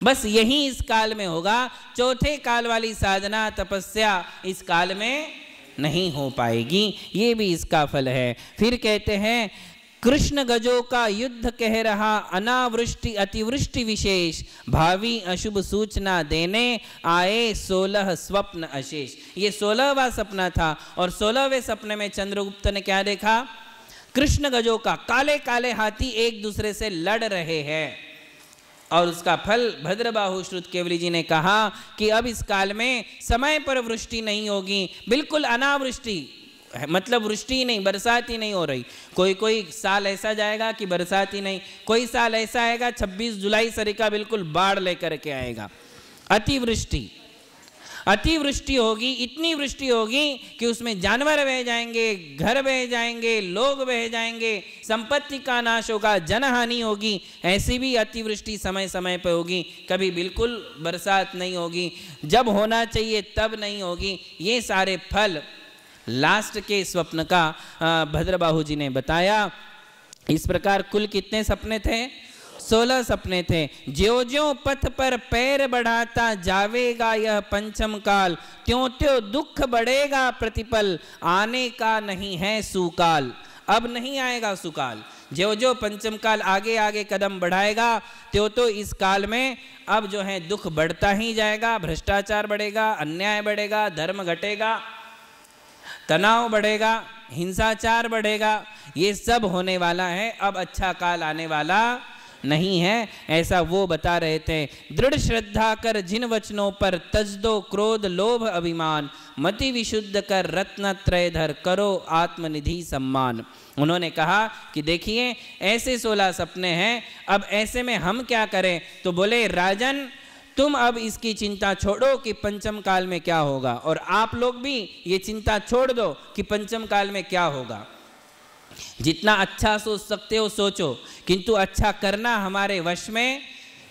बस यही इस काल में होगा। चौथे काल वाली साधना तपस्या इस काल में नहीं हो पाएगी, ये भी इसका फल है। फिर कहते हैं कृष्ण गजों का युद्ध कह रहा, अनावृष्टि अतिवृष्टि विशेष, भावी अशुभ सूचना देने आए 16 स्वप्न अशेष। ये 16वां सपना था और 16वें सपने में चंद्रगुप्त ने क्या देखा? कृष्ण गजों का, काले काले हाथी एक दूसरे से लड़ रहे हैं। और उसका फल भद्रबाहु श्रुत केवली जी ने कहा कि अब इस काल में समय पर वृष्टि नहीं होगी, बिल्कुल अनावृष्टि, मतलब वृष्टि नहीं, बरसात ही नहीं हो रही। कोई साल ऐसा जाएगा कि बरसात ही नहीं, कोई साल ऐसा आएगा 26 जुलाई सरिका बिल्कुल बाढ़ लेकर के आएगा। अतिवृष्टि होगी, इतनी वृष्टि होगी कि उसमें जानवर बह जाएंगे, घर बह जाएंगे, लोग बह जाएंगे, संपत्ति का नाश होगा, जनहानि होगी। ऐसी भी अतिवृष्टि समय समय पर होगी, कभी बिल्कुल बरसात नहीं होगी, जब होना चाहिए तब नहीं होगी। ये सारे फल लास्ट के स्वप्न का भद्रबाहु जी ने बताया। इस प्रकार कुल कितने सपने थे? 16 सपने थे। ज्यों ज्यों पथ पर पैर बढ़ाता जावेगा यह पंचम काल, त्यों त्यों दुख बढ़ेगा प्रतिपल, आने का नहीं है सुकाल। अब नहीं आएगा सुकाल। जो जो पंचम काल आगे आगे कदम बढ़ाएगा त्यों तो इस काल में अब जो है दुख बढ़ता ही जाएगा, भ्रष्टाचार बढ़ेगा, अन्याय बढ़ेगा, धर्म घटेगा, तनाव बढ़ेगा, हिंसाचार बढ़ेगा, ये सब होने वाला है। अब अच्छा काल आने वाला नहीं है, ऐसा वो बता रहे थे। दृढ़ श्रद्धा कर जिन वचनों पर तज दो क्रोध लोभ अभिमान, मति विशुद्ध कर रत्न त्रय धर करो आत्मनिधि सम्मान। उन्होंने कहा कि देखिए ऐसे 16 सपने हैं, अब ऐसे में हम क्या करें? तो बोले राजन तुम अब इसकी चिंता छोड़ो कि पंचम काल में क्या होगा, और आप लोग भी ये चिंता छोड़ दो कि पंचम काल में क्या होगा। जितना अच्छा सोच सकते हो सोचो, किंतु अच्छा करना हमारे वश में,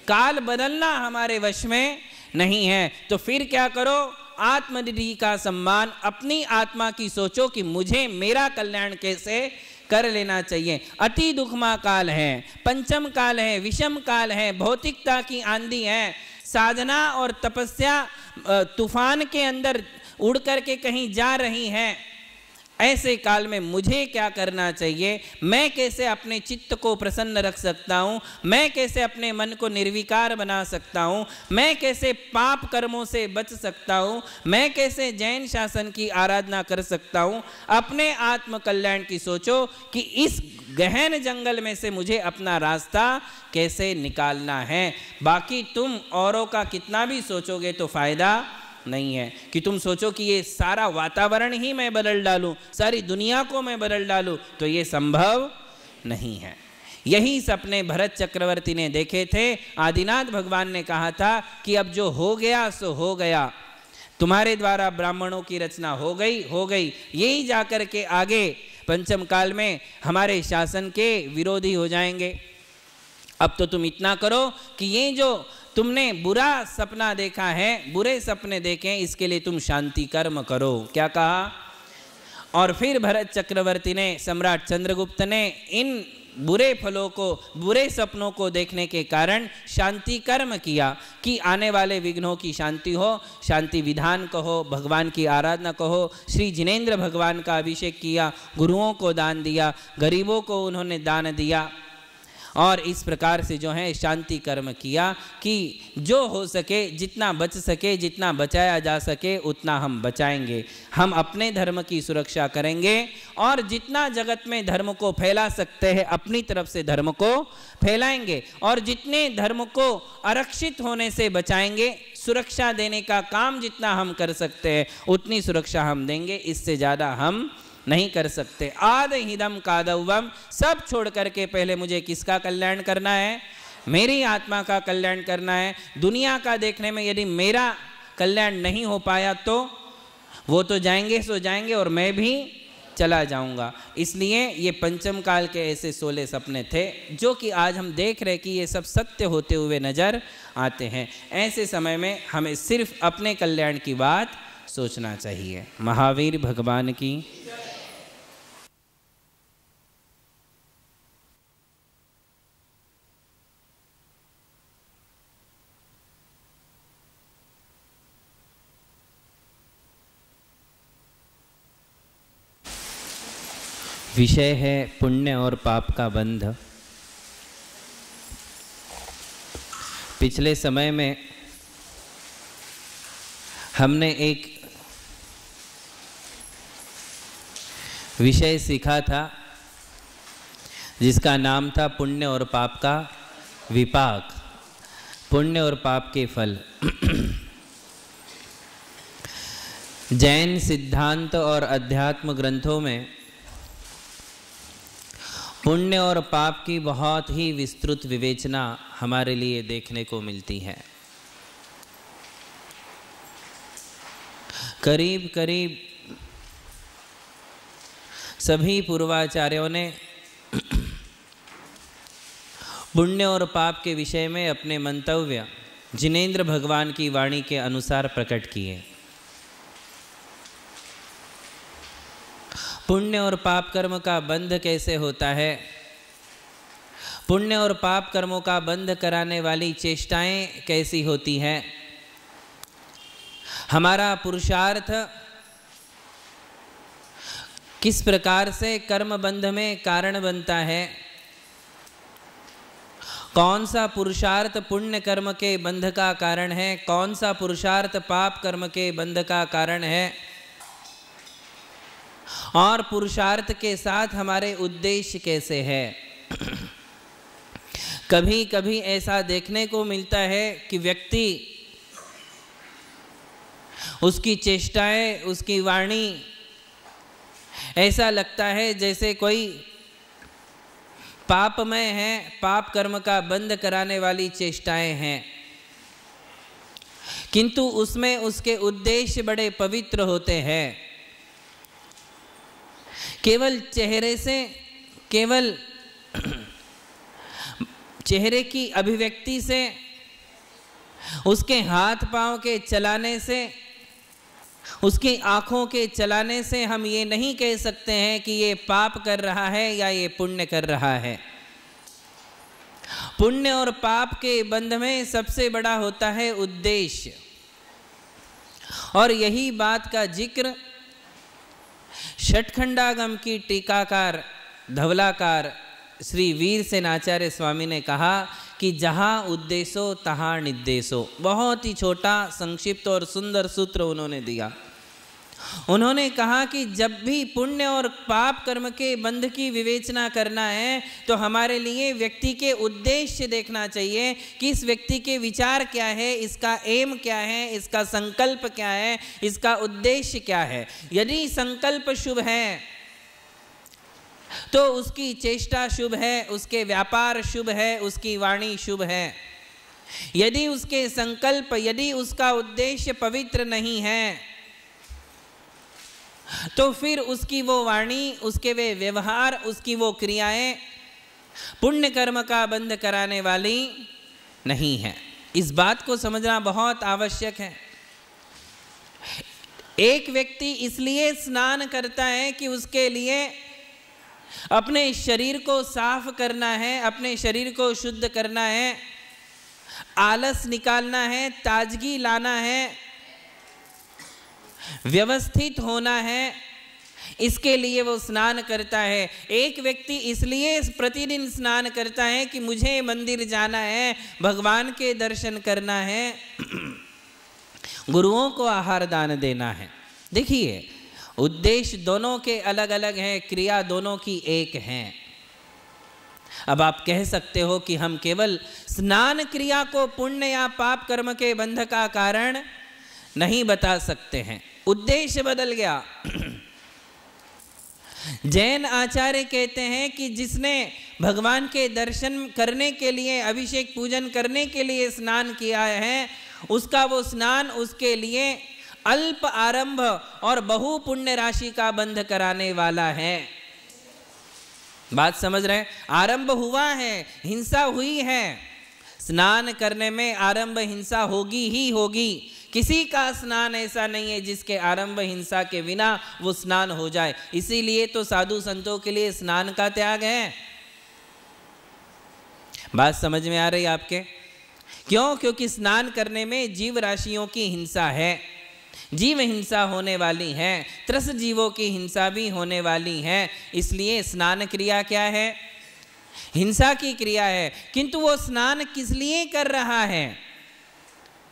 काल बदलना हमारे वश में नहीं है। तो फिर क्या करो? आत्मनिधि का सम्मान, अपनी आत्मा की सोचो कि मुझे मेरा कल्याण कैसे कर लेना चाहिए। अति दुखमा काल है, पंचम काल है, विषम काल है, भौतिकता की आंधी है, साधना और तपस्या तूफान के अंदर उड़ करके कहीं जा रही है। ऐसे काल में मुझे क्या करना चाहिए? मैं कैसे अपने चित्त को प्रसन्न रख सकता हूँ? मैं कैसे अपने मन को निर्विकार बना सकता हूँ? मैं कैसे पाप कर्मों से बच सकता हूँ? मैं कैसे जैन शासन की आराधना कर सकता हूँ? अपने आत्म कल्याण की सोचो कि इस गहन जंगल में से मुझे अपना रास्ता कैसे निकालना है। बाकी तुम औरों का कितना भी सोचोगे तो फायदा नहीं है। कि तुम सोचो कि ये सारा वातावरण ही मैं बदल डालूं, सारी दुनिया को मैं बदल डालूं, तो ये संभव नहीं है। यही सपने भरत चक्रवर्ती ने देखे थे। आदिनाथ भगवान ने कहा था कि अब जो हो गया सो हो गया, तुम्हारे द्वारा ब्राह्मणों की रचना हो गई, यही जाकर के आगे पंचम काल में हमारे शासन के विरोधी हो जाएंगे। अब तो तुम इतना करो कि ये जो तुमने बुरा सपना देखा है, बुरे सपने देखे, इसके लिए तुम शांति कर्म करो। क्या कहा? और फिर भरत चक्रवर्ती ने, सम्राट चंद्रगुप्त ने इन बुरे फलों को, बुरे सपनों को देखने के कारण शांति कर्म किया कि आने वाले विघ्नों की शांति हो। शांति विधान कहो, भगवान की आराधना कहो, श्री जिनेंद्र भगवान का अभिषेक किया, गुरुओं को दान दिया, गरीबों को उन्होंने दान दिया, और इस प्रकार से जो है शांति कर्म किया कि जो हो सके, जितना बच सके, जितना बचाया जा सके उतना हम बचाएंगे। हम अपने धर्म की सुरक्षा करेंगे और जितना जगत में धर्म को फैला सकते हैं अपनी तरफ से धर्म को फैलाएंगे, और जितने धर्म को आरक्षित होने से बचाएंगे, सुरक्षा देने का काम जितना हम कर सकते हैं उतनी सुरक्षा हम देंगे। इससे ज़्यादा हम नहीं कर सकते। आद हिदम कादवम, सब छोड़ करके पहले मुझे किसका कल्याण करना है? मेरी आत्मा का कल्याण करना है। दुनिया का देखने में यदि मेरा कल्याण नहीं हो पाया तो वो तो जाएंगे सो जाएंगे और मैं भी चला जाऊंगा। इसलिए ये पंचम काल के ऐसे 16 सपने थे जो कि आज हम देख रहे कि ये सब सत्य होते हुए नजर आते हैं। ऐसे समय में हमें सिर्फ अपने कल्याण की बात सोचना चाहिए। महावीर भगवान की विषय है पुण्य और पाप का बंध। पिछले समय में हमने एक विषय सीखा था जिसका नाम था पुण्य और पाप का विपाक, पुण्य और पाप के फल। जैन सिद्धांत और अध्यात्म ग्रंथों में पुण्य और पाप की बहुत ही विस्तृत विवेचना हमारे लिए देखने को मिलती है। करीब करीब सभी पूर्वाचार्यों ने पुण्य और पाप के विषय में अपने मंतव्य जिनेंद्र भगवान की वाणी के अनुसार प्रकट किए। पुण्य और पाप कर्म का बंध कैसे होता है, पुण्य और पाप कर्मों का बंध कराने वाली चेष्टाएं कैसी होती हैं, हमारा पुरुषार्थ किस प्रकार से कर्म बंध में कारण बनता है, कौन सा पुरुषार्थ पुण्य कर्म के बंध का कारण है, कौन सा पुरुषार्थ पाप कर्म के बंध का कारण है, और पुरुषार्थ के साथ हमारे उद्देश्य कैसे है। कभी कभी ऐसा देखने को मिलता है कि व्यक्ति, उसकी चेष्टाएं, उसकी वाणी ऐसा लगता है जैसे कोई पापमय है, पाप कर्म का बंध कराने वाली चेष्टाएं हैं, किंतु उसमें उसके उद्देश्य बड़े पवित्र होते हैं। केवल चेहरे से, केवल चेहरे की अभिव्यक्ति से, उसके हाथ पांव के चलाने से, उसकी आंखों के चलाने से हम ये नहीं कह सकते हैं कि ये पाप कर रहा है या ये पुण्य कर रहा है। पुण्य और पाप के बंध में सबसे बड़ा होता है उद्देश्य, और यही बात का जिक्र षटखंडागम की टीकाकार धवलाकार श्री वीरसेन आचार्य स्वामी ने कहा कि जहाँ उद्देश्यो तहाँ निर्देशो। बहुत ही छोटा, संक्षिप्त और सुंदर सूत्र उन्होंने दिया। उन्होंने कहा कि जब भी पुण्य और पाप कर्म के बंध की विवेचना करना है तो हमारे लिए व्यक्ति के उद्देश्य देखना चाहिए कि इस व्यक्ति के विचार क्या है, इसका एम क्या है, इसका संकल्प क्या है, इसका उद्देश्य क्या है। यदि संकल्प शुभ है तो उसकी चेष्टा शुभ है, उसके व्यापार शुभ है, उसकी वाणी शुभ है। यदि उसके संकल्प, यदि उसका उद्देश्य पवित्र नहीं है तो फिर उसकी वो वाणी, उसके वे व्यवहार, उसकी वो क्रियाएं पुण्य कर्म का बंध कराने वाली नहीं है। इस बात को समझना बहुत आवश्यक है। एक व्यक्ति इसलिए स्नान करता है कि उसके लिए अपने शरीर को साफ करना है, अपने शरीर को शुद्ध करना है, आलस निकालना है, ताजगी लाना है, व्यवस्थित होना है, इसके लिए वो स्नान करता है। एक व्यक्ति इसलिए प्रतिदिन स्नान करता है कि मुझे मंदिर जाना है, भगवान के दर्शन करना है, गुरुओं को आहार दान देना है। देखिए, उद्देश्य दोनों के अलग अलग हैं, क्रिया दोनों की एक है। अब आप कह सकते हो कि हम केवल स्नान क्रिया को पुण्य या पाप कर्म के बंध का कारण नहीं बता सकते हैं, उद्देश्य बदल गया। जैन आचार्य कहते हैं कि जिसने भगवान के दर्शन करने के लिए, अभिषेक पूजन करने के लिए स्नान किया है, उसका वो स्नान उसके लिए अल्प आरंभ और बहु पुण्य राशि का बंध कराने वाला है। बात समझ रहे हैं? आरंभ हुआ है, हिंसा हुई है, स्नान करने में आरंभ हिंसा होगी ही होगी। किसी का स्नान ऐसा नहीं है जिसके आरंभ हिंसा के बिना वो स्नान हो जाए। इसीलिए तो साधु संतों के लिए स्नान का त्याग है। बात समझ में आ रही आपके? क्यों? क्योंकि स्नान करने में जीव राशियों की हिंसा है। जीव हिंसा होने वाली है, त्रस जीवों की हिंसा भी होने वाली है। इसलिए स्नान क्रिया क्या है? हिंसा की क्रिया है। किंतु वो स्नान किस लिए कर रहा है?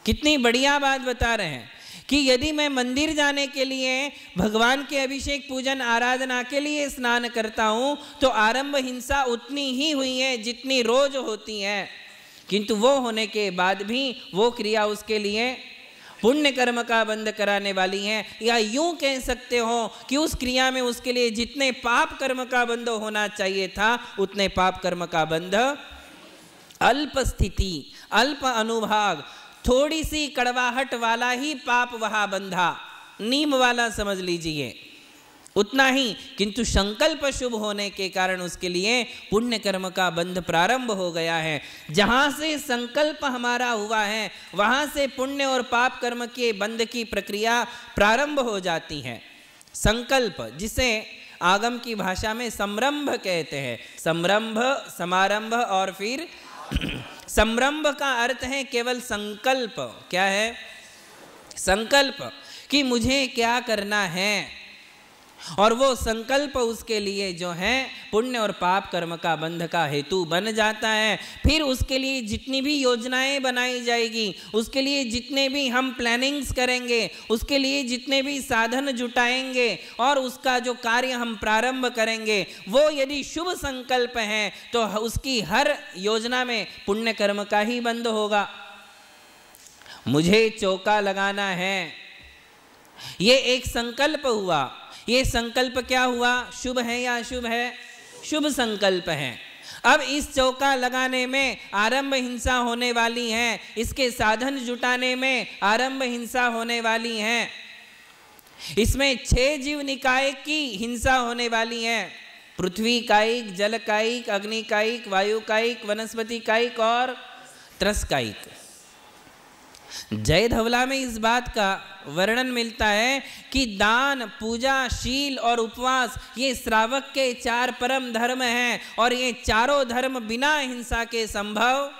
कितनी बढ़िया बात बता रहे हैं कि यदि मैं मंदिर जाने के लिए भगवान के अभिषेक पूजन आराधना के लिए स्नान करता हूं तो आरंभ हिंसा उतनी ही हुई है जितनी रोज होती है, किंतु वो होने के बाद भी वो क्रिया उसके लिए पुण्य कर्म का बंध कराने वाली है। या यूं कह सकते हो कि उस क्रिया में उसके लिए जितने पाप कर्म का बंध होना चाहिए था उतने पाप कर्म का बंध, अल्प स्थिति, अल्प अनुभाग, थोड़ी सी कड़वाहट वाला ही पाप वहां बंधा, नीम वाला समझ लीजिए, उतना ही। किंतु संकल्प शुभ होने के कारण उसके लिए पुण्य कर्म का बंध प्रारंभ हो गया है। जहां से संकल्प हमारा हुआ है वहां से पुण्य और पाप कर्म के बंध की प्रक्रिया प्रारंभ हो जाती है। संकल्प, जिसे आगम की भाषा में संरंभ कहते हैं, संरंभ, समारंभ और फिर संरंभ का अर्थ है केवल संकल्प। क्या है? संकल्प कि मुझे क्या करना है, और वो संकल्प उसके लिए जो है पुण्य और पाप कर्म का बंध का हेतु बन जाता है। फिर उसके लिए जितनी भी योजनाएं बनाई जाएगी, उसके लिए जितने भी हम प्लानिंग्स करेंगे, उसके लिए जितने भी साधन जुटाएंगे और उसका जो कार्य हम प्रारंभ करेंगे वो यदि शुभ संकल्प है तो उसकी हर योजना में पुण्य कर्म का ही बंध होगा। मुझे चौका लगाना है, ये एक संकल्प हुआ। ये संकल्प क्या हुआ? शुभ है या अशुभ है? शुभ संकल्प है। अब इस चौका लगाने में आरंभ हिंसा होने वाली है, इसके साधन जुटाने में आरंभ हिंसा होने वाली है, इसमें 6 जीव निकाय की हिंसा होने वाली है। पृथ्वी कायिक, जल कायिक, अग्नि कायिक, वायु कायिक, वनस्पति कायिक और त्रस कायिक। जय धवला में इस बात का वर्णन मिलता है कि दान, पूजा, शील और उपवास ये श्रावक के 4 परम धर्म हैं और ये चारों धर्म बिना हिंसा के संभव।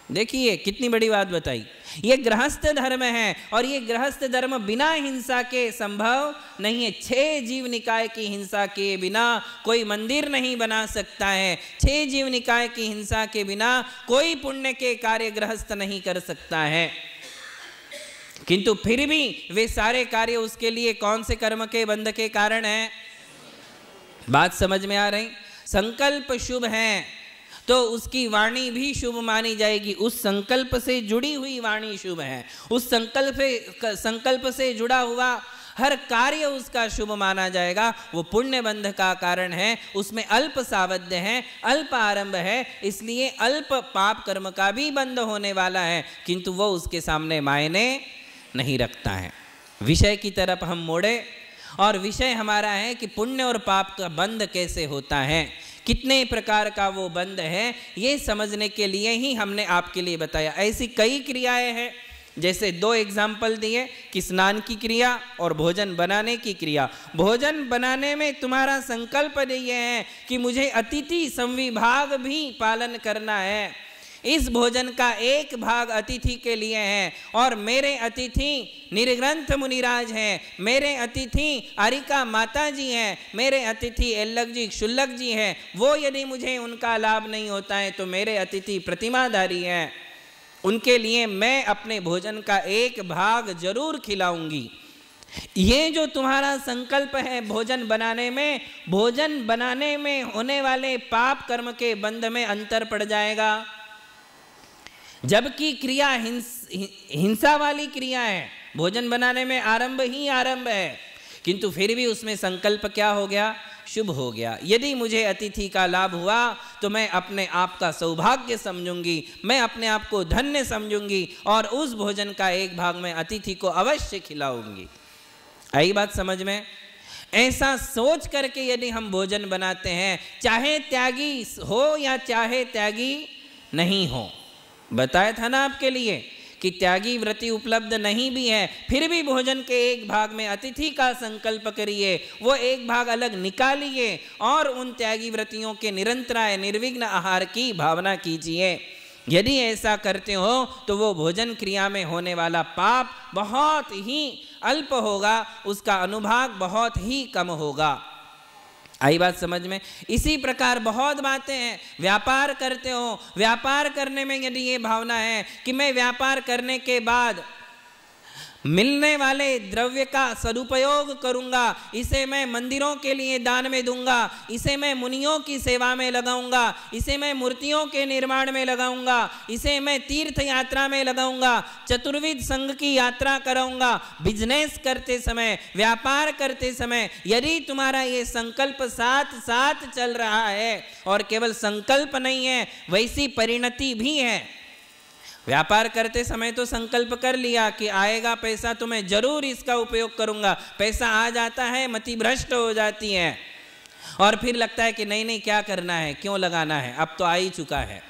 देखिए कितनी बड़ी बात बताई। ये गृहस्थ धर्म है और ये गृहस्थ धर्म बिना हिंसा के संभव नहीं है। 6 जीव निकाय की हिंसा के बिना कोई मंदिर नहीं बना सकता है। 6 जीव निकाय की हिंसा के बिना कोई पुण्य के कार्य गृहस्थ नहीं कर सकता है। किंतु फिर भी वे सारे कार्य उसके लिए कौन से कर्म के बंध के कारण है? बात समझ में आ रही? संकल्प शुभ है तो उसकी वाणी भी शुभ मानी जाएगी। उस संकल्प से जुड़ी हुई वाणी शुभ है, उस संकल्प से जुड़ा हुआ हर कार्य उसका शुभ माना जाएगा। वो पुण्य बंध का कारण है, उसमें अल्प सावध्य है, अल्प आरंभ है, इसलिए अल्प पाप कर्म का भी बंध होने वाला है, किंतु वो उसके सामने मायने नहीं रखता है। विषय की तरफ हम मोड़े और विषय हमारा है कि पुण्य और पाप का बंध कैसे होता है, कितने प्रकार का वो बंध है, ये समझने के लिए ही हमने आपके लिए बताया। ऐसी कई क्रियाएं हैं, जैसे 2 एग्जाम्पल दिए कि स्नान की क्रिया और भोजन बनाने की क्रिया। भोजन बनाने में तुम्हारा संकल्प ये है कि मुझे अतिथि संविभाग भी पालन करना है, इस भोजन का एक भाग अतिथि के लिए है और मेरे अतिथि निर्ग्रंथ मुनिराज हैं, मेरे अतिथि आरिका माता जी हैं, मेरे अतिथि एल्लक जी, शुल्लक जी हैं। वो यदि मुझे उनका लाभ नहीं होता है तो मेरे अतिथि प्रतिमाधारी हैं, उनके लिए मैं अपने भोजन का एक भाग जरूर खिलाऊंगी। ये जो तुम्हारा संकल्प है भोजन बनाने में होने वाले पाप कर्म के बंध में अंतर पड़ जाएगा। जबकि क्रिया हिंसा वाली क्रिया है, भोजन बनाने में आरंभ ही आरंभ है, किंतु फिर भी उसमें संकल्प क्या हो गया? शुभ हो गया। यदि मुझे अतिथि का लाभ हुआ तो मैं अपने आप का सौभाग्य समझूंगी, मैं अपने आप को धन्य समझूंगी और उस भोजन का एक भाग मैं अतिथि को अवश्य खिलाऊंगी। आई बात समझ में? ऐसा सोच करके यदि हम भोजन बनाते हैं, चाहे त्यागी हो या चाहे त्यागी नहीं हो, बताया था ना आपके लिए कि त्यागी व्रति उपलब्ध नहीं भी है, फिर भी भोजन के एक भाग में अतिथि का संकल्प करिए, वो एक भाग अलग निकालिए और उन त्यागी व्रतियों के निरंतराय निर्विघ्न आहार की भावना कीजिए। यदि ऐसा करते हो तो वो भोजन क्रिया में होने वाला पाप बहुत ही अल्प होगा, उसका अनुभाग बहुत ही कम होगा। आई बात समझ में? इसी प्रकार बहुत बातें हैं। व्यापार करते हो, व्यापार करने में यदि ये भावना है कि मैं व्यापार करने के बाद मिलने वाले द्रव्य का सदुपयोग करूंगा, इसे मैं मंदिरों के लिए दान में दूंगा, इसे मैं मुनियों की सेवा में लगाऊंगा, इसे मैं मूर्तियों के निर्माण में लगाऊंगा, इसे मैं तीर्थ यात्रा में लगाऊंगा, चतुर्विध संघ की यात्रा कराऊंगा। बिजनेस करते समय, व्यापार करते समय यदि तुम्हारा ये संकल्प साथ साथ चल रहा है, और केवल संकल्प नहीं है, वैसी परिणति भी है। व्यापार करते समय तो संकल्प कर लिया कि आएगा पैसा तो मैं जरूर इसका उपयोग करूंगा, पैसा आ जाता है, मति भ्रष्ट हो जाती है और फिर लगता है कि नहीं नहीं क्या करना है, क्यों लगाना है, अब तो आ ही चुका है।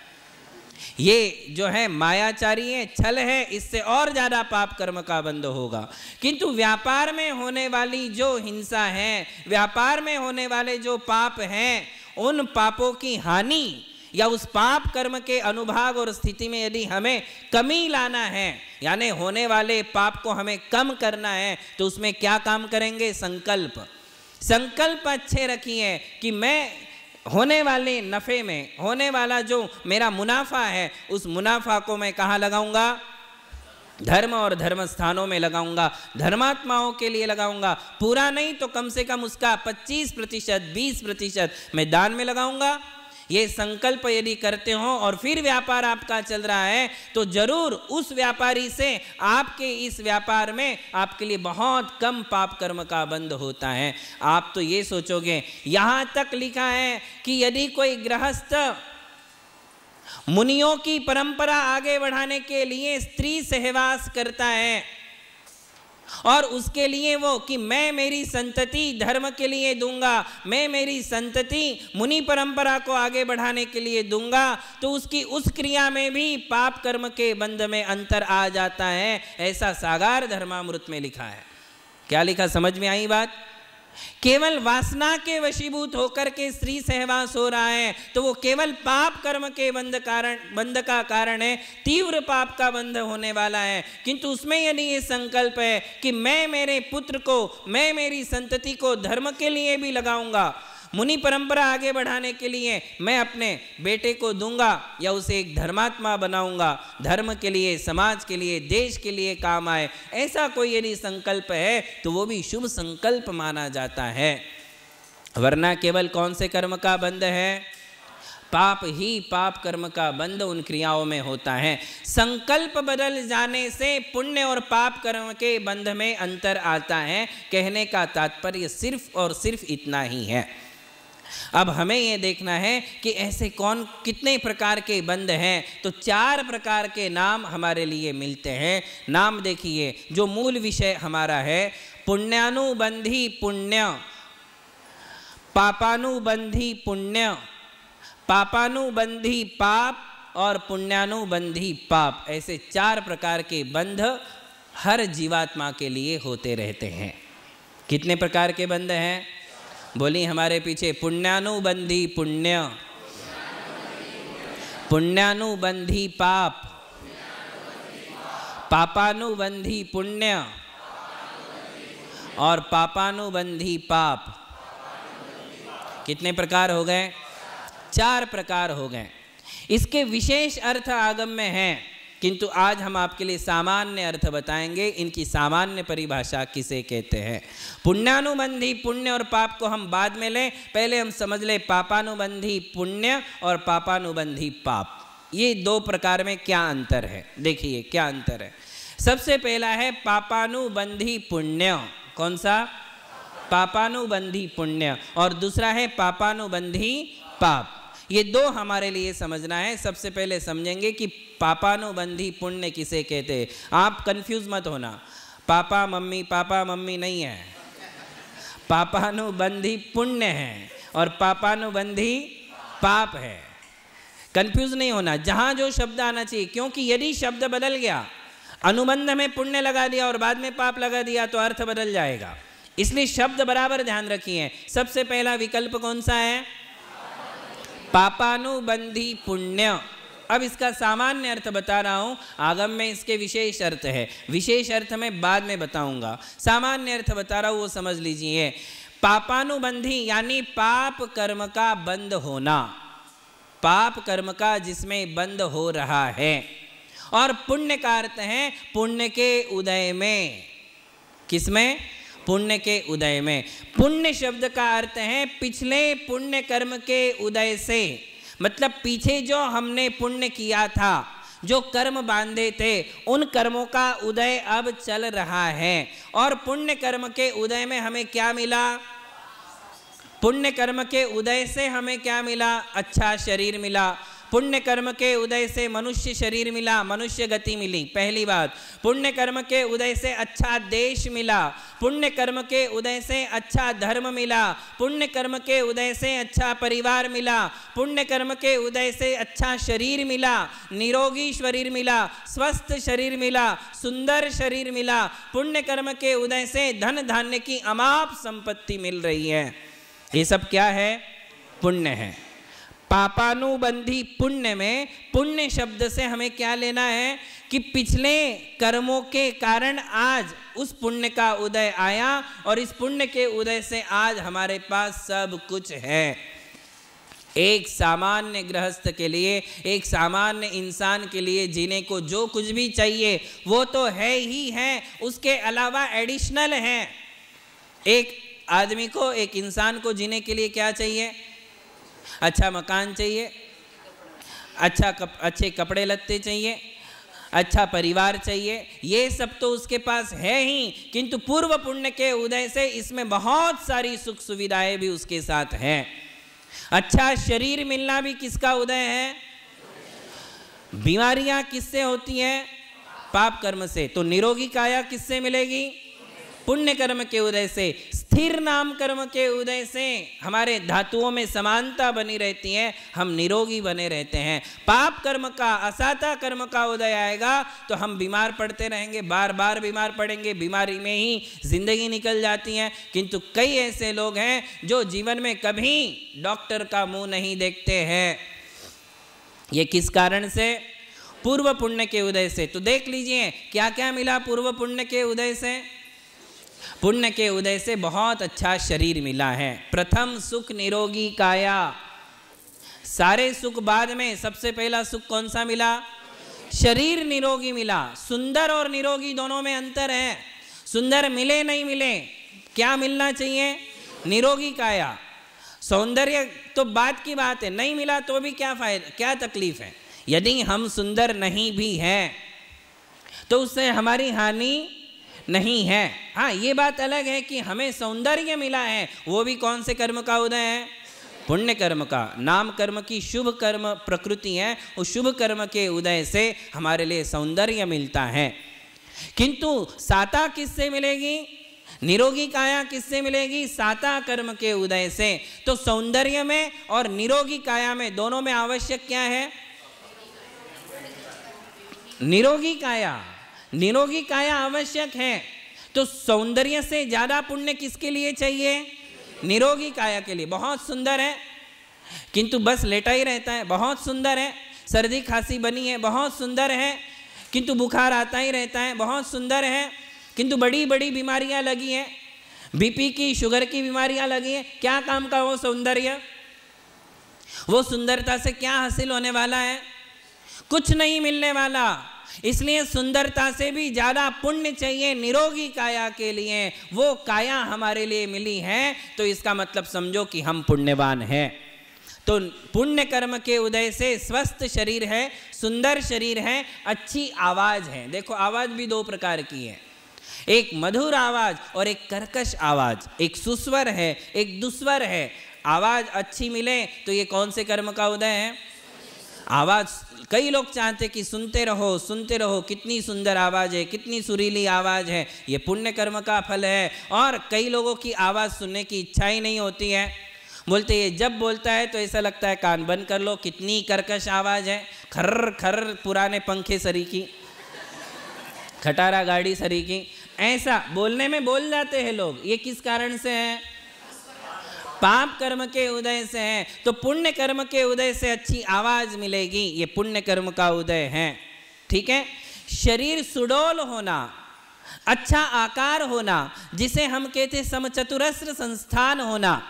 ये जो है मायाचारी है, छल है, इससे और ज्यादा पाप कर्म का बंध होगा। किंतु व्यापार में होने वाली जो हिंसा है, व्यापार में होने वाले जो पाप हैं, उन पापों की हानि या उस पाप कर्म के अनुभाग और स्थिति में यदि हमें कमी लाना है, यानी होने वाले पाप को हमें कम करना है, तो उसमें क्या काम करेंगे? संकल्प। संकल्प अच्छे रखिए कि मैं होने वाले नफे में, होने वाला जो मेरा मुनाफा है, उस मुनाफा को मैं कहाँ लगाऊंगा? धर्म और धर्म स्थानों में लगाऊंगा, धर्मात्माओं के लिए लगाऊंगा। पूरा नहीं तो कम से कम उसका 25%, 20% मैं दान में लगाऊंगा। ये संकल्प यदि करते हो और फिर व्यापार आपका चल रहा है, तो जरूर उस व्यापारी से आपके इस व्यापार में आपके लिए बहुत कम पाप कर्म का बंध होता है। आप तो ये सोचोगे, यहाँ तक लिखा है कि यदि कोई गृहस्थ मुनियों की परंपरा आगे बढ़ाने के लिए स्त्री सहवास करता है और उसके लिए वो कि मैं मेरी संतति धर्म के लिए दूंगा, मैं मेरी संतति मुनि परंपरा को आगे बढ़ाने के लिए दूंगा, तो उसकी उस क्रिया में भी पाप कर्म के बंध में अंतर आ जाता है। ऐसा सागार धर्मामृत में लिखा है। क्या लिखा, समझ में आई बात? केवल वासना के वशीभूत होकर के स्त्री सहवास हो रहा है तो वो केवल पाप कर्म के बंध का कारण है, तीव्र पाप का बंध होने वाला है। किंतु उसमें यदि ये संकल्प है कि मैं मेरे पुत्र को, मैं मेरी संतति को धर्म के लिए भी लगाऊंगा, मुनि परंपरा आगे बढ़ाने के लिए मैं अपने बेटे को दूंगा या उसे एक धर्मात्मा बनाऊंगा, धर्म के लिए, समाज के लिए, देश के लिए काम आए, ऐसा कोई यदि संकल्प है तो वो भी शुभ संकल्प माना जाता है। वरना केवल कौन से कर्म का बंध है? पाप ही पाप कर्म का बंध उन क्रियाओं में होता है। संकल्प बदल जाने से पुण्य और पाप कर्म के बंध में अंतर आता है। कहने का तात्पर्य सिर्फ और सिर्फ इतना ही है। अब हमें ये देखना है कि ऐसे कौन कितने प्रकार के बंध हैं। तो 4 प्रकार के नाम हमारे लिए मिलते हैं। नाम देखिए, जो मूल विषय हमारा है, पुण्यानुबंधी पुण्य, पापानुबंधी पुण्य, पापानुबंधी पाप और पुण्यानुबंधी पाप। ऐसे 4 प्रकार के बंध हर जीवात्मा के लिए होते रहते हैं। कितने प्रकार के बंध हैं? बोली हमारे पीछे, पुण्यानुबंधी पुण्य, पुण्यानुबंधी पाप, पापानुबंधी पुण्य और पापानुबंधी पाप। कितने प्रकार हो गए? 4 प्रकार हो गए। इसके विशेष अर्थ आगम में हैं, किंतु आज हम आपके लिए सामान्य अर्थ बताएंगे। इनकी सामान्य परिभाषा किसे कहते हैं। पुण्यानुबंधी पुण्य और पाप को हम बाद में लें, पहले हम समझ लें पापानुबंधी पुण्य और पापानुबंधी पाप। ये 2 प्रकार में क्या अंतर है, देखिए क्या अंतर है। सबसे पहला है पापानुबंधी पुण्य। कौन सा? पापानुबंधी पुण्य। और दूसरा है पापानुबंधी पाप। ये 2 हमारे लिए समझना है। सबसे पहले समझेंगे कि पापानुबंधी पुण्य किसे कहते हैं। आप कंफ्यूज मत होना, पापा मम्मी नहीं है, पापानुबंधी पुण्य है और पापानुबंधी पाप है। कंफ्यूज नहीं होना, जहां जो शब्द आना चाहिए, क्योंकि यदि शब्द बदल गया, अनुबंध में पुण्य लगा दिया और बाद में पाप लगा दिया तो अर्थ बदल जाएगा। इसलिए शब्द बराबर ध्यान रखिए। सबसे पहला विकल्प कौन सा है? पापानुबंधी पुण्य। अब इसका सामान्य अर्थ बता रहा हूं, आगम में इसके विशेष अर्थ है, विशेष अर्थ में बाद में बताऊंगा। सामान्य अर्थ बता रहा हूं वो समझ लीजिए। पापानुबंधी यानी पाप कर्म का बंद होना, पाप कर्म का जिसमें बंद हो रहा है। और पुण्य का अर्थ है पुण्य के उदय में। किसमें? पुण्य के उदय में। पुण्य शब्द का अर्थ है पिछले पुण्य कर्म के उदय से, मतलब पीछे जो हमने पुण्य किया था, जो कर्म बांधे थे, उन कर्मों का उदय अब चल रहा है। और पुण्य कर्म के उदय में हमें क्या मिला? पुण्य कर्म के उदय से हमें क्या मिला? अच्छा शरीर मिला। पुण्य कर्म के उदय से मनुष्य शरीर मिला, मनुष्य गति मिली, पहली बात। पुण्य कर्म के उदय से अच्छा देश मिला, पुण्य कर्म के उदय से अच्छा धर्म मिला, पुण्य कर्म के उदय से अच्छा परिवार मिला, पुण्य कर्म के उदय से अच्छा शरीर मिला, निरोगी शरीर मिला, स्वस्थ शरीर मिला, सुंदर शरीर मिला। पुण्य कर्म के उदय से धन धान्य की अमाप संपत्ति मिल रही है। ये सब क्या है? पुण्य है। पापानुबंधी पुण्य में, पुण्य शब्द से हमें क्या लेना है कि पिछले कर्मों के कारण आज उस पुण्य का उदय आया और इस पुण्य के उदय से आज हमारे पास सब कुछ है। एक सामान्य गृहस्थ के लिए, एक सामान्य इंसान के लिए जीने को जो कुछ भी चाहिए वो तो है ही है, उसके अलावा एडिशनल है। एक आदमी को, एक इंसान को जीने के लिए क्या चाहिए? अच्छा मकान चाहिए, अच्छे कपड़े लत्ते चाहिए, अच्छा परिवार चाहिए, ये सब तो उसके पास है ही, किंतु पूर्व पुण्य के उदय से इसमें बहुत सारी सुख सुविधाएं भी उसके साथ हैं। अच्छा शरीर मिलना भी किसका उदय है? बीमारियां किससे होती हैं? पाप कर्म से। तो निरोगी काया किससे मिलेगी? पुण्य कर्म के उदय से। स्थिर नाम कर्म के उदय से हमारे धातुओं में समानता बनी रहती है, हम निरोगी बने रहते हैं। पाप कर्म का, असाता कर्म का उदय आएगा तो हम बीमार पड़ते रहेंगे, बार बार बीमार पड़ेंगे, बीमारी में ही जिंदगी निकल जाती है। किंतु कई ऐसे लोग हैं जो जीवन में कभी डॉक्टर का मुंह नहीं देखते हैं। ये किस कारण से? पूर्व पुण्य के उदय से। तो देख लीजिए क्या क्या मिला पूर्व पुण्य के उदय से। पुण्य के उदय से बहुत अच्छा शरीर मिला है। प्रथम सुख निरोगी काया। सारे सुख बाद में, सबसे पहला सुख कौन सा मिला? शरीर निरोगी मिला। सुंदर और निरोगी दोनों में अंतर है। सुंदर मिले नहीं मिले, क्या मिलना चाहिए? निरोगी काया। सौंदर्य तो बात की बात है, नहीं मिला तो भी क्या फायदा, क्या तकलीफ है? यदि हम सुंदर नहीं भी हैं तो उससे हमारी हानि नहीं है। हाँ, ये बात अलग है कि हमें सौंदर्य मिला है, वो भी कौन से कर्म का उदय है? पुण्य कर्म का। नाम कर्म की शुभ कर्म प्रकृति है, उस शुभ कर्म के उदय से हमारे लिए सौंदर्य मिलता है। किंतु साता किससे मिलेगी? निरोगी काया किससे मिलेगी? साता कर्म के उदय से। तो सौंदर्य में और निरोगी काया में, दोनों में आवश्यक क्या है? निरोगी काया। निरोगी काया आवश्यक है। तो सौंदर्य से ज्यादा पुण्य किसके लिए चाहिए? निरोगी काया के लिए। बहुत सुंदर है किंतु बस लेटा ही रहता है, बहुत सुंदर है। सर्दी खांसी बनी है, बहुत सुंदर है किंतु बुखार आता ही रहता है, बहुत सुंदर है किंतु बड़ी बड़ी बीमारियां लगी हैं, बीपी की, शुगर की बीमारियां लगी हैं। क्या काम का वो सौंदर्य? वो सुंदरता से क्या हासिल होने वाला है? कुछ नहीं मिलने वाला। इसलिए सुंदरता से भी ज्यादा पुण्य चाहिए निरोगी काया के लिए। वो काया हमारे लिए मिली है तो इसका मतलब समझो कि हम पुण्यवान हैं। तो पुण्य कर्म के उदय से स्वस्थ शरीर है, सुंदर शरीर है, अच्छी आवाज है। देखो आवाज भी दो प्रकार की है, एक मधुर आवाज और एक कर्कश आवाज। एक सुस्वर है, एक दुस्वर है। आवाज अच्छी मिले तो ये कौन से कर्म का उदय है? आवाज। कई लोग चाहते कि सुनते रहो, कितनी सुंदर आवाज है, कितनी सुरीली आवाज है, ये पुण्य कर्म का फल है। और कई लोगों की आवाज सुनने की इच्छा ही नहीं होती है, बोलते ये जब बोलता है तो ऐसा लगता है कान बंद कर लो, कितनी कर्कश आवाज है, खर्र खर्र, पुराने पंखे सरी की, खटारा गाड़ी सरी की, ऐसा बोलने में बोल जाते हैं लोग। ये किस कारण से है? पाप कर्म के उदय से है, तो पुण्य कर्म के उदय से अच्छी आवाज मिलेगी, ये पुण्य कर्म का उदय है। ठीक है। शरीर सुडौल होना, अच्छा आकार होना, जिसे हम कहते समचतुरस्र संस्थान होना।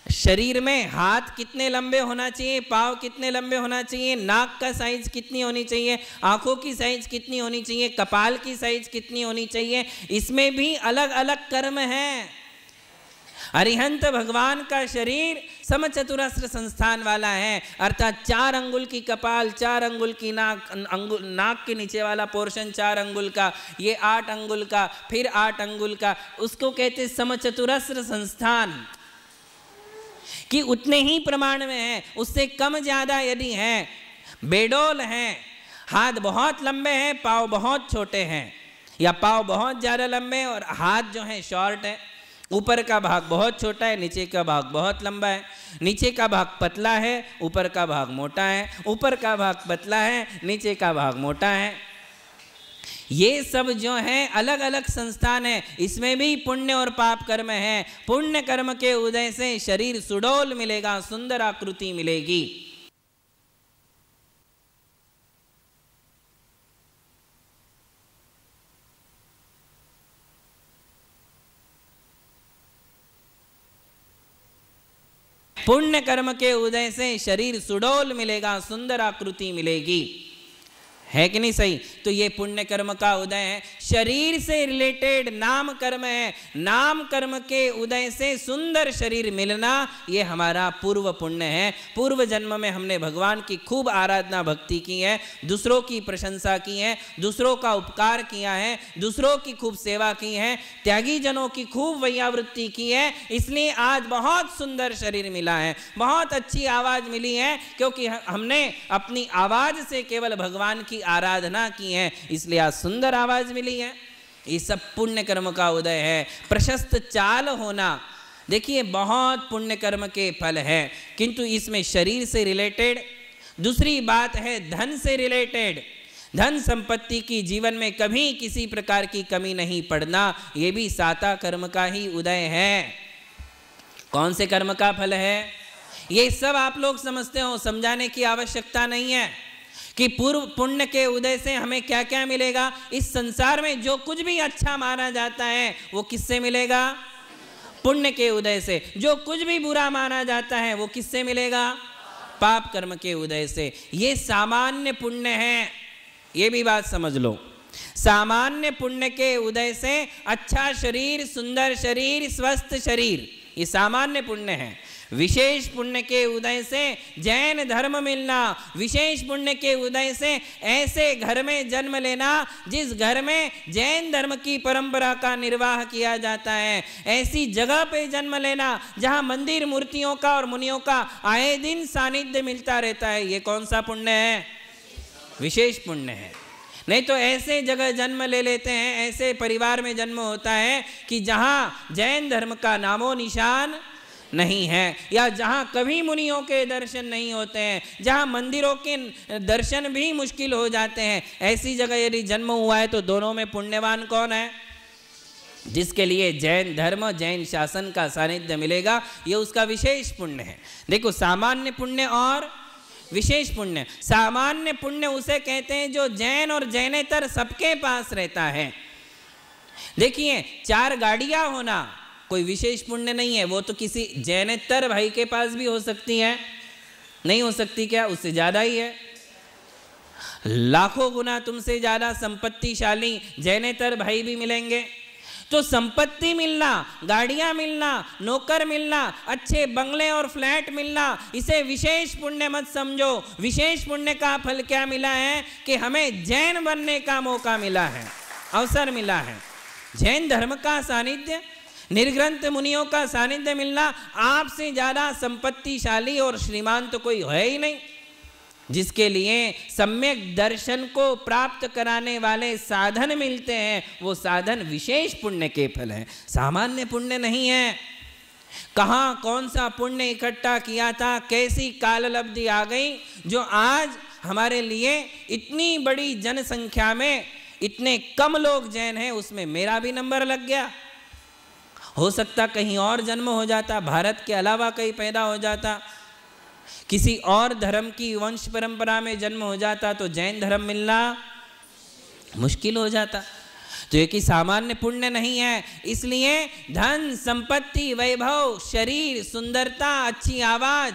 शरीर में हाथ कितने लंबे होना चाहिए, पाँव कितने लंबे होना चाहिए, नाक का साइज कितनी होनी चाहिए, आंखों की साइज कितनी होनी चाहिए, कपाल की साइज कितनी होनी चाहिए, इसमें भी अलग अलग कर्म हैं। अरिहंत भगवान का शरीर समचतुरस्र संस्थान वाला है, अर्थात 4 अंगुल की कपाल, 4 अंगुल की नाक, नाक के नीचे वाला पोर्शन 4 अंगुल का, ये 8 अंगुल का, फिर 8 अंगुल का, उसको कहते समचतुरस्र संस्थान। कि उतने ही प्रमाण में है, उससे कम ज्यादा यदि है, बेडोल हैं, हाथ बहुत लंबे हैं, पाँव बहुत छोटे हैं, या पाँव बहुत ज्यादा लंबे और हाथ जो है शॉर्ट है, ऊपर का भाग बहुत छोटा है, नीचे का भाग बहुत लंबा है, नीचे का भाग पतला है, ऊपर का भाग मोटा है, ऊपर का भाग पतला है, नीचे का भाग मोटा है। ये सब जो है अलग अलग संस्थान है, इसमें भी पुण्य और पाप कर्म है। पुण्य कर्म के उदय से शरीर सुडौल मिलेगा, सुंदर आकृति मिलेगी। पुण्य कर्म के उदय से शरीर सुडौल मिलेगा, सुंदर आकृति मिलेगी, है कि नहीं सही? तो ये पुण्य कर्म का उदय है। शरीर से रिलेटेड नाम कर्म है, नाम कर्म के उदय से सुंदर शरीर मिलना, ये हमारा पूर्व पुण्य है। पूर्व जन्म में हमने भगवान की खूब आराधना भक्ति की है, दूसरों की प्रशंसा की है, दूसरों का उपकार किया है, दूसरों की खूब सेवा की है, त्यागी जनों की खूब वैयावृत्ति की है, इसलिए आज बहुत सुंदर शरीर मिला है, बहुत अच्छी आवाज मिली है, क्योंकि हमने अपनी आवाज से केवल भगवान की आराधना की है, इसलिए आज सुंदर आवाज मिली है। ये सब पुण्य कर्म का उदय है। प्रशस्त चाल होना, देखिए बहुत पुण्य कर्म के फल है, किंतु इसमें शरीर से रिलेटेड, दूसरी बात है धन से रिलेटेड, धन संपत्ति की जीवन में कभी किसी प्रकार की कमी नहीं पड़ना, ये भी साता कर्म का ही उदय है। कौन से कर्म का फल है? ये सब आप लोग समझते हो, समझाने की आवश्यकता नहीं है कि पूर्व पुण्य के उदय से हमें क्या क्या मिलेगा। इस संसार में जो कुछ भी अच्छा माना जाता है वो किससे मिलेगा? पुण्य के उदय से। जो कुछ भी बुरा माना जाता है वो किससे मिलेगा? पाप कर्म के उदय से। ये सामान्य पुण्य है, ये भी बात समझ लो। सामान्य पुण्य के उदय से अच्छा शरीर, सुंदर शरीर, स्वस्थ शरीर, ये सामान्य पुण्य है। विशेष पुण्य के उदय से जैन धर्म मिलना, विशेष पुण्य के उदय से ऐसे घर में जन्म लेना जिस घर में जैन धर्म की परंपरा का निर्वाह किया जाता है, ऐसी जगह पे जन्म लेना जहां मंदिर मूर्तियों का और मुनियों का आए दिन सानिध्य मिलता रहता है, ये कौन सा पुण्य है? विशेष पुण्य है। नहीं तो ऐसे जगह जन्म ले लेते हैं, ऐसे परिवार में जन्म होता है कि जहां जैन धर्म का नामो निशान नहीं है, या जहां कभी मुनियों के दर्शन नहीं होते हैं, जहां मंदिरों के दर्शन भी मुश्किल हो जाते हैं, ऐसी जगह यदि जन्म हुआ है तो दोनों में पुण्यवान कौन है? जिसके लिए जैन धर्म, जैन शासन का सानिध्य मिलेगा, ये उसका विशेष पुण्य है। देखो, सामान्य पुण्य और विशेष पुण्य। सामान्य पुण्य उसे कहते हैं जो जैन और जैनेतर सबके पास रहता है। देखिए, 4 गाड़ियां होना कोई विशेष पुण्य नहीं है, वो तो किसी जैनेतर भाई के पास भी हो सकती है, नहीं हो सकती क्या? उससे ज्यादा ही है। लाखों गुना तुमसे ज्यादा संपत्तिशाली जैनेतर भाई भी मिलेंगे। तो संपत्ति मिलना, गाड़ियां मिलना, नौकर मिलना, अच्छे बंगले और फ्लैट मिलना, इसे विशेष पुण्य मत समझो। विशेष पुण्य का फल क्या मिला है कि हमें जैन बनने का मौका मिला है, अवसर मिला है। जैन धर्म का सानिध्य, निर्ग्रंथ मुनियों का सानिध्य मिलना, आपसे ज्यादा संपत्तिशाली और श्रीमान तो कोई है ही नहीं। जिसके लिए सम्यक दर्शन को प्राप्त कराने वाले साधन मिलते हैं, वो साधन विशेष पुण्य के फल है, सामान्य पुण्य नहीं है। कहाँ कौन सा पुण्य इकट्ठा किया था, कैसी काललब्धि आ गई जो आज हमारे लिए इतनी बड़ी जनसंख्या में इतने कम लोग जैन हैं, उसमें मेरा भी नंबर लग गया। हो सकता कहीं और जन्म हो जाता, भारत के अलावा कहीं पैदा हो जाता, किसी और धर्म की वंश परंपरा में जन्म हो जाता तो जैन धर्म मिलना मुश्किल हो जाता। तो ये कि सामान्य पुण्य नहीं है, इसलिए धन, संपत्ति, वैभव, शरीर, सुंदरता, अच्छी आवाज,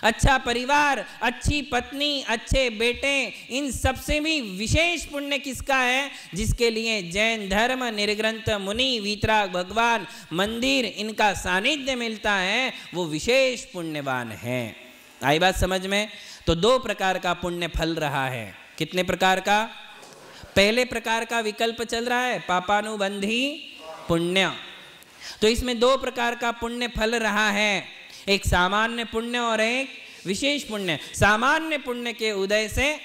अच्छा परिवार, अच्छी पत्नी, अच्छे बेटे, इन सबसे भी विशेष पुण्य किसका है? जिसके लिए जैन धर्म, निर्ग्रंथ मुनि, वीतराग भगवान, मंदिर, इनका सानिध्य मिलता है, वो विशेष पुण्यवान है। आई बात समझ में? तो 2 प्रकार का पुण्य फल रहा है। कितने प्रकार का? पहले प्रकार का विकल्प चल रहा है पापानुबंधी पुण्य, तो इसमें 2 प्रकार का पुण्य फल रहा है, एक सामान्य पुण्य और एक विशेष पुण्य। सामान्य पुण्य के उदय से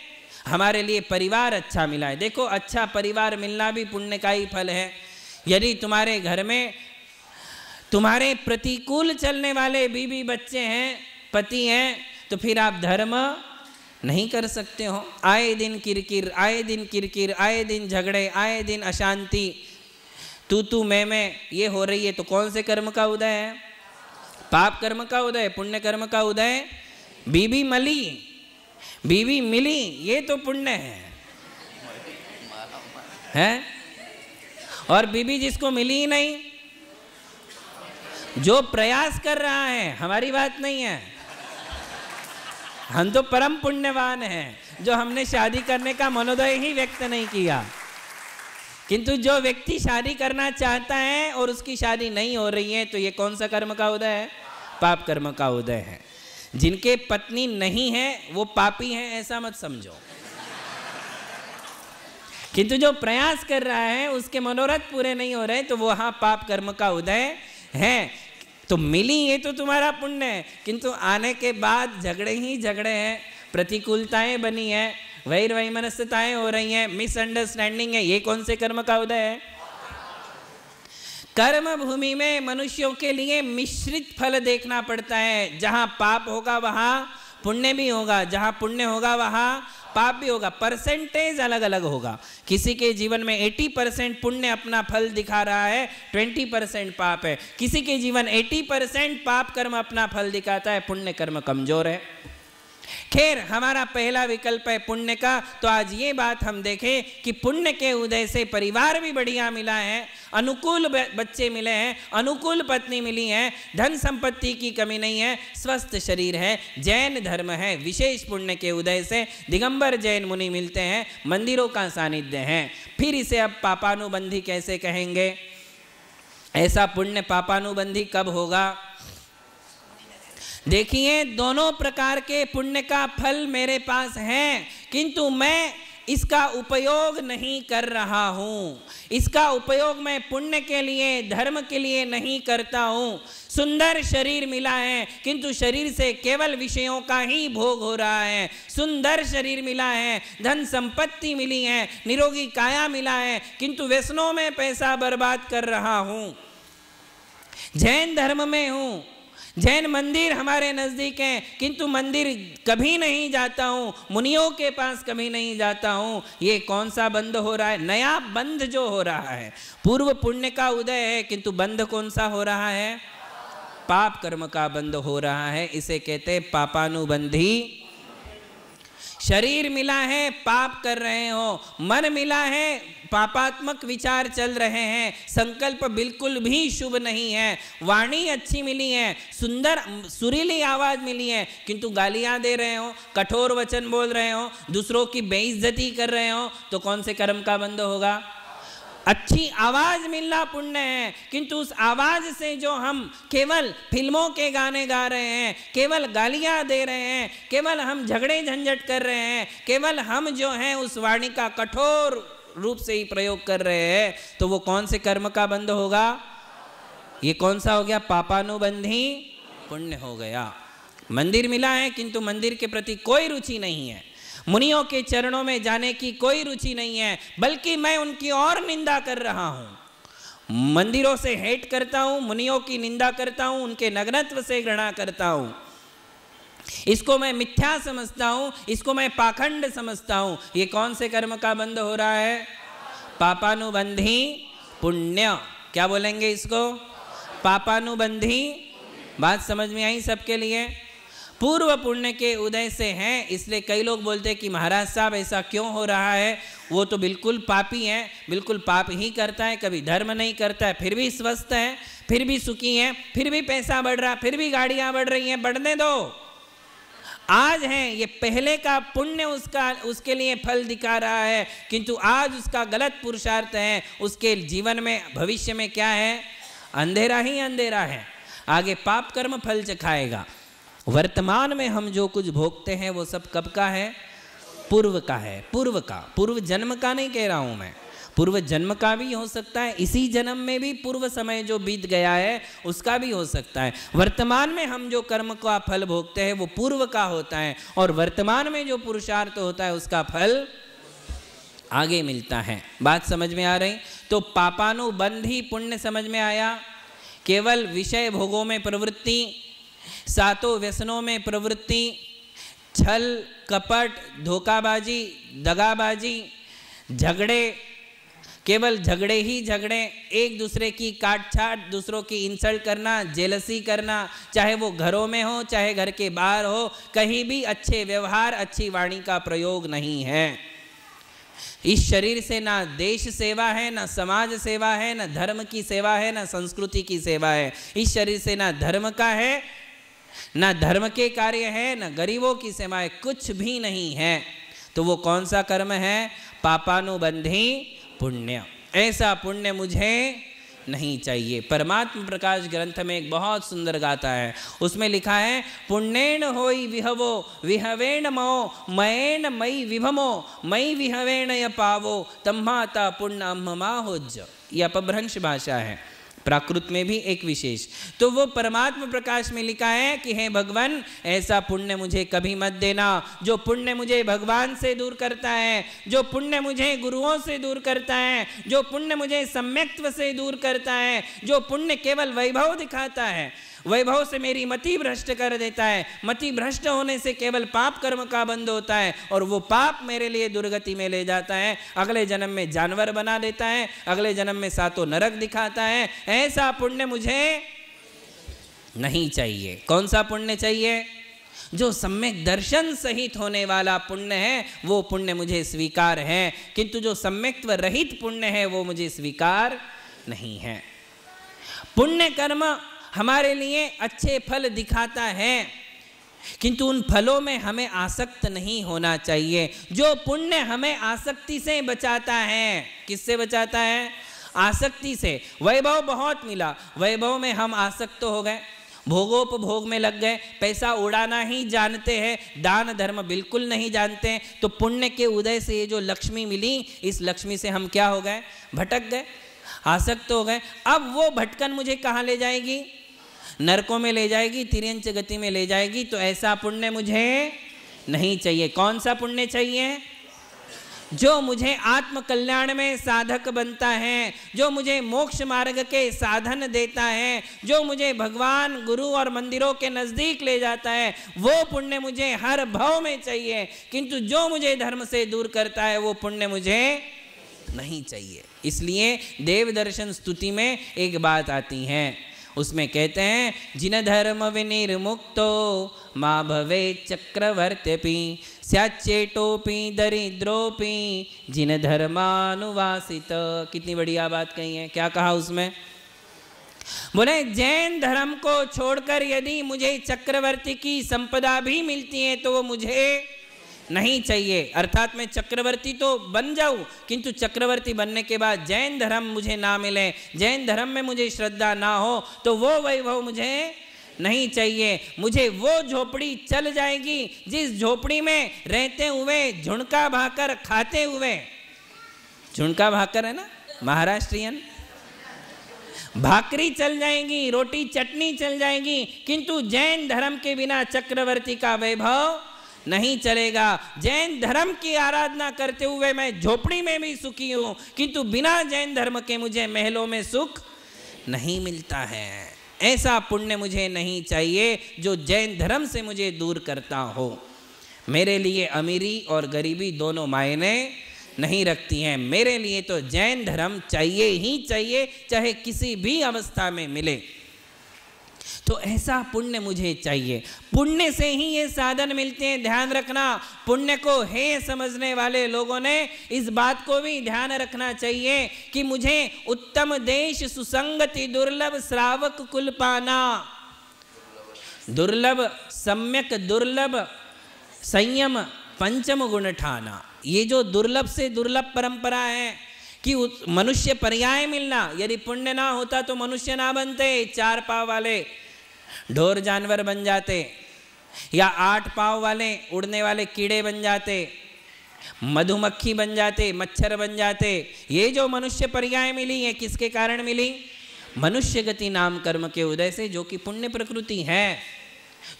हमारे लिए परिवार अच्छा मिला है। देखो, अच्छा परिवार मिलना भी पुण्य का ही फल है। यदि तुम्हारे घर में तुम्हारे प्रतिकूल चलने वाले बीवी बच्चे हैं, पति हैं, तो फिर आप धर्म नहीं कर सकते हो। आए दिन किरकिर, आए दिन किरकिर, आए दिन झगड़े, आए दिन अशांति, तू मैं ये हो रही है, तो कौन से कर्म का उदय है? पाप कर्म का उदय, पुण्य कर्म का उदय। बीबी मिली, ये तो पुण्य है? और बीबी जिसको मिली ही नहीं, जो प्रयास कर रहा है, हमारी बात नहीं है, हम तो परम पुण्यवान हैं जो हमने शादी करने का मनोदय ही व्यक्त नहीं किया। किंतु जो व्यक्ति शादी करना चाहता है और उसकी शादी नहीं हो रही है, तो ये कौन सा कर्म का उदय है? पाप कर्म का उदय है। जिनके पत्नी नहीं है वो पापी हैं, ऐसा मत समझो। किंतु जो प्रयास कर रहा है, उसके मनोरथ पूरे नहीं हो रहे, तो वो वहां पाप कर्म का उदय है। तो मिली ये तो तुम्हारा पुण्य है, किंतु आने के बाद झगड़े ही झगड़े हैं, प्रतिकूलताएं बनी है, वैर वैमनस्यताएं हो रही हैं, मिसअंडरस्टैंडिंग है, ये कौन से कर्म का उदय है? कर्म भूमि में मनुष्यों के लिए मिश्रित फल देखना पड़ता है। जहां पाप होगा वहां पुण्य भी होगा, जहां पुण्य होगा वहां पाप भी होगा, परसेंटेज अलग अलग होगा। किसी के जीवन में 80% पुण्य अपना फल दिखा रहा है, 20% पाप है। किसी के जीवन 80% पाप कर्म अपना फल दिखाता है, पुण्य कर्म कमजोर है। खैर, हमारा पहला विकल्प है पुण्य का। तो आज ये बात हम देखें कि पुण्य के उदय से परिवार भी बढ़िया मिला है, अनुकूल बच्चे मिले हैं, अनुकूल पत्नी मिली है, धन संपत्ति की कमी नहीं है, स्वस्थ शरीर है, जैन धर्म है, विशेष पुण्य के उदय से दिगंबर जैन मुनि मिलते हैं, मंदिरों का सानिध्य है। फिर इसे अब पापानुबंधी कैसे कहेंगे? ऐसा पुण्य पापानुबंधी कब होगा? देखिए, दोनों प्रकार के पुण्य का फल मेरे पास है, किंतु मैं इसका उपयोग नहीं कर रहा हूँ। इसका उपयोग मैं पुण्य के लिए, धर्म के लिए नहीं करता हूँ। सुंदर शरीर मिला है, किंतु शरीर से केवल विषयों का ही भोग हो रहा है। सुंदर शरीर मिला है, धन संपत्ति मिली है, निरोगी काया मिला है, किंतु व्यसनों में पैसा बर्बाद कर रहा हूँ। जैन धर्म में हूँ, जैन मंदिर हमारे नजदीक हैं, किंतु मंदिर कभी नहीं जाता हूँ, मुनियों के पास कभी नहीं जाता हूँ। ये कौन सा बंध हो रहा है? नया बंध जो हो रहा है। पूर्व पुण्य का उदय है, किंतु बंध कौन सा हो रहा है? पाप कर्म का बंध हो रहा है। इसे कहते पापानुबंधी। शरीर मिला है, पाप कर रहे हो, मन मिला है, पापात्मक विचार चल रहे हैं, संकल्प बिल्कुल भी शुभ नहीं है, वाणी अच्छी मिली है, सुंदर सुरीली आवाज मिली है, किंतु गालियां दे रहे हो, कठोर वचन बोल रहे हो, दूसरों की बेइज्जती कर रहे हो, तो कौन से कर्म का बंध होगा? अच्छी आवाज मिलना पुण्य है, किंतु उस आवाज से जो हम केवल फिल्मों के गाने गा रहे हैं, केवल गालियां दे रहे हैं, केवल हम झगड़े झंझट कर रहे हैं, केवल हम जो हैं उस वाणी का कठोर रूप से ही प्रयोग कर रहे हैं, तो वो कौन से कर्म का बंध होगा? ये कौन सा हो गया? पापानुबंधी पुण्य हो गया। मंदिर मिला है, किंतु मंदिर के प्रति कोई रुचि नहीं है, मुनियों के चरणों में जाने की कोई रुचि नहीं है, बल्कि मैं उनकी और निंदा कर रहा हूं। मंदिरों से हेट करता हूं, मुनियों की निंदा करता हूं, उनके नग्नत्व से घृणा करता हूं, इसको मैं मिथ्या समझता हूं, इसको मैं पाखंड समझता हूं। ये कौन से कर्म का बंध हो रहा है? पापानुबंधी पुण्य। क्या बोलेंगे इसको? पापानुबंधी। बात समझ में आई सबके लिए? पूर्व पुण्य के उदय से हैं, इसलिए कई लोग बोलते हैं कि महाराज साहब ऐसा क्यों हो रहा है, वो तो बिल्कुल पापी है, बिल्कुल पाप ही करता है, कभी धर्म नहीं करता है, फिर भी स्वस्थ है, फिर भी सुखी है, फिर भी पैसा बढ़ रहा, फिर भी गाड़ियां बढ़ रही हैं, बढ़ने दो। आज है ये पहले का पुण्य उसके लिए फल दिखा रहा है, किंतु आज उसका गलत पुरुषार्थ है, उसके जीवन में भविष्य में क्या है? अंधेरा ही अंधेरा है, आगे पाप कर्म फल चखाएगा। वर्तमान में हम जो कुछ भोगते हैं वो सब कब का है? पूर्व का है, पूर्व का, पूर्व जन्म का नहीं कह रहा हूं मैं, पूर्व जन्म का भी हो सकता है, इसी जन्म में भी पूर्व समय जो बीत गया है उसका भी हो सकता है। वर्तमान में हम जो कर्म का फल भोगते हैं वो पूर्व का होता है, और वर्तमान में जो पुरुषार्थ होता है उसका फल आगे मिलता है। बात समझ में आ रही? तो पापानुबंधी पुण्य समझ में आया, केवल विषय भोगों में प्रवृत्ति, सातों व्यसनों में प्रवृत्ति, छल कपट धोखाबाजी दगाबाजी, झगड़े, केवल झगड़े ही झगड़े, एक दूसरे की काट छाट, दूसरों की इंसल्ट करना, जेलसी करना, चाहे वो घरों में हो चाहे घर के बाहर हो, कहीं भी अच्छे व्यवहार अच्छी वाणी का प्रयोग नहीं है। इस शरीर से ना देश सेवा है, ना समाज सेवा है, ना धर्म की सेवा है, ना संस्कृति की सेवा है। इस शरीर से ना धर्म का है, ना धर्म के कार्य है, ना गरीबों की सेवा है, कुछ भी नहीं है। तो वो कौन सा कर्म है? पापानुबंधी पुण्य। ऐसा पुण्य मुझे नहीं चाहिए। परमात्म प्रकाश ग्रंथ में एक बहुत सुंदर गाथा है, उसमें लिखा है, पुण्येन होई विहवो विहवेण मो मयेन मई विभमो मई विहवेण य पावो तम्माता पुण्य अम्मा होज। यह अपभ्रंश भाषा है, प्राकृत में भी एक विशेष। तो वो परमात्म प्रकाश में लिखा है कि हे भगवान, ऐसा पुण्य मुझे कभी मत देना जो पुण्य मुझे भगवान से दूर करता है, जो पुण्य मुझे गुरुओं से दूर करता है, जो पुण्य मुझे सम्यक्त्व से दूर करता है, जो पुण्य केवल वैभव दिखाता है, वैभव से मेरी मति भ्रष्ट कर देता है, मति भ्रष्ट होने से केवल पाप कर्म का बंध होता है, और वो पाप मेरे लिए दुर्गति में ले जाता है, अगले जन्म में जानवर बना देता है, अगले जन्म में सातों नरक दिखाता है। ऐसा पुण्य मुझे नहीं चाहिए। कौन सा पुण्य चाहिए? जो सम्यक दर्शन सहित होने वाला पुण्य है वो पुण्य मुझे स्वीकार है, किंतु जो सम्यक्त्व रहित पुण्य है वो मुझे स्वीकार नहीं है। पुण्य कर्म हमारे लिए अच्छे फल दिखाता है, किंतु उन फलों में हमें आसक्त नहीं होना चाहिए। जो पुण्य हमें आसक्ति से बचाता है, किससे बचाता है? आसक्ति से। वैभव बहुत मिला, वैभव में हम आसक्त हो गए, भोगोपभोग में लग गए, पैसा उड़ाना ही जानते हैं, दान धर्म बिल्कुल नहीं जानते हैं। तो पुण्य के उदय से ये जो लक्ष्मी मिली, इस लक्ष्मी से हम क्या हो गए? भटक गए, आसक्त हो गए। अब वो भटकन मुझे कहाँ ले जाएगी? नरकों में ले जाएगी, तिर्यंच गति में ले जाएगी। तो ऐसा पुण्य मुझे नहीं चाहिए। कौन सा पुण्य चाहिए? जो मुझे आत्म कल्याण में साधक बनता है, जो मुझे मोक्ष मार्ग के साधन देता है, जो मुझे भगवान गुरु और मंदिरों के नजदीक ले जाता है, वो पुण्य मुझे हर भाव में चाहिए। किंतु जो मुझे धर्म से दूर करता है वो पुण्य मुझे नहीं चाहिए। इसलिए देव दर्शन स्तुति में एक बात आती है, उसमें कहते हैं, जिन धर्म विनिर्मुक्तो माँ भवे चक्रवर्त्यपि स्याच्चेटोपि दरिद्रोपि जिन धर्मानुवासित। कितनी बढ़िया बात कही है। क्या कहा उसमें? बोले जैन धर्म को छोड़कर यदि मुझे चक्रवर्ती की संपदा भी मिलती है तो वो मुझे नहीं चाहिए। अर्थात मैं चक्रवर्ती तो बन जाऊं, किंतु चक्रवर्ती बनने के बाद जैन धर्म मुझे ना मिले, जैन धर्म में मुझे श्रद्धा ना हो, तो वो वैभव मुझे नहीं चाहिए। मुझे वो झोपड़ी चल जाएगी जिस झोपड़ी में रहते हुए झुणका भाकर खाते हुए, झुणका भाकर है ना महाराष्ट्रियन, भाकरी चल जाएगी, रोटी चटनी चल जाएगी, किंतु जैन धर्म के बिना चक्रवर्ती का वैभव नहीं चलेगा। जैन धर्म की आराधना करते हुए मैं झोपड़ी में भी सुखी हूं, किंतु बिना जैन धर्म के मुझे महलों में सुख नहीं मिलता है। ऐसा पुण्य मुझे नहीं चाहिए जो जैन धर्म से मुझे दूर करता हो। मेरे लिए अमीरी और गरीबी दोनों मायने नहीं रखती हैं। मेरे लिए तो जैन धर्म चाहिए ही चाहिए, चाहे किसी भी अवस्था में मिले। तो ऐसा पुण्य मुझे चाहिए। पुण्य से ही ये साधन मिलते हैं, ध्यान रखना। पुण्य को हे समझने वाले लोगों ने इस बात को भी ध्यान रखना चाहिए कि मुझे उत्तम देश सुसंगति दुर्लभ श्रावक कुल पाना। दुर्लभ सम्यक दुर्लभ संयम पंचम गुण ठाना। ये जो दुर्लभ से दुर्लभ परंपरा है कि मनुष्य पर्याय मिलना, यदि पुण्य ना होता तो मनुष्य ना बनते, 4 पाँव वाले ढोर जानवर बन जाते, या 8 पाँव वाले उड़ने वाले कीड़े बन जाते, मधुमक्खी बन जाते, मच्छर बन जाते। ये जो मनुष्य पर्याय मिली है किसके कारण मिली? मनुष्य गति नाम कर्म के उदय से, जो कि पुण्य प्रकृति है।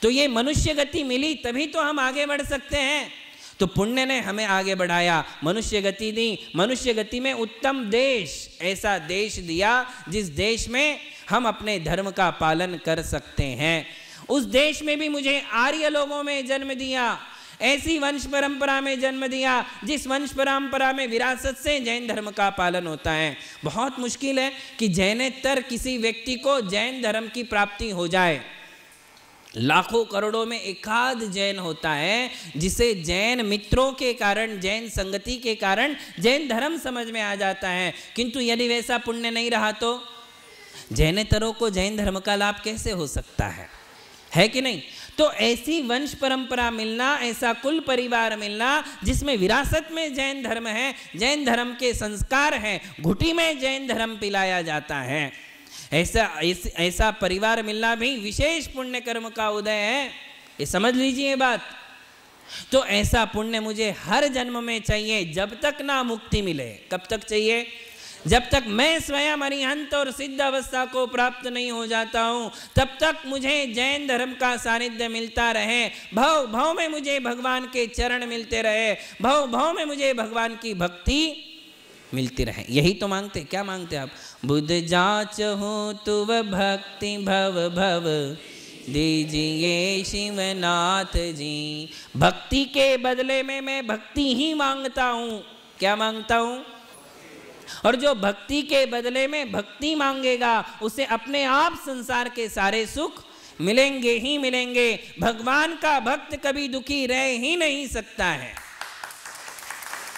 तो ये मनुष्य गति मिली तभी तो हम आगे बढ़ सकते हैं। तो पुण्य ने हमें आगे बढ़ाया, मनुष्य गति दी। मनुष्य गति में उत्तम देश, ऐसा देश दिया जिस देश में हम अपने धर्म का पालन कर सकते हैं। उस देश में भी मुझे आर्य लोगों में जन्म दिया, ऐसी वंश परंपरा में जन्म दिया जिस वंश परंपरा में विरासत से जैन धर्म का पालन होता है। बहुत मुश्किल है कि जैनेतर किसी व्यक्ति को जैन धर्म की प्राप्ति हो जाए। लाखों करोड़ों में एकाध जैन होता है जिसे जैन मित्रों के कारण, जैन संगति के कारण जैन धर्म समझ में आ जाता है। किंतु यदि वैसा पुण्य नहीं रहा तो जैनेतरों को जैन धर्म का लाभ कैसे हो सकता है कि नहीं? तो ऐसी वंश परंपरा मिलना, ऐसा कुल परिवार मिलना जिसमें विरासत में जैन धर्म है, जैन धर्म के संस्कार हैं, घुटी में जैन धर्म पिलाया जाता है, ऐसा परिवार मिलना भी विशेष पुण्य कर्म का उदय है। ये समझ लीजिए बात। तो ऐसा पुण्य मुझे हर जन्म में चाहिए, जब तक ना मुक्ति मिले। कब तक चाहिए? जब तक मैं स्वयं अरिहंत और सिद्ध अवस्था को प्राप्त नहीं हो जाता हूँ, तब तक मुझे जैन धर्म का सानिध्य मिलता रहे। भव भव में मुझे भगवान के चरण मिलते रहे, भव भव में मुझे भगवान की भक्ति मिलती रहे। यही तो मांगते। क्या मांगते आप? बुद्ध जांच हो तुव भक्ति भव भव दीजिए शिवनाथ जी। भक्ति के बदले में मैं भक्ति ही मांगता हूँ। क्या मांगता हूँ? और जो भक्ति के बदले में भक्ति मांगेगा उसे अपने आप संसार के सारे सुख मिलेंगे ही मिलेंगे। भगवान का भक्त कभी दुखी रह ही नहीं सकता है।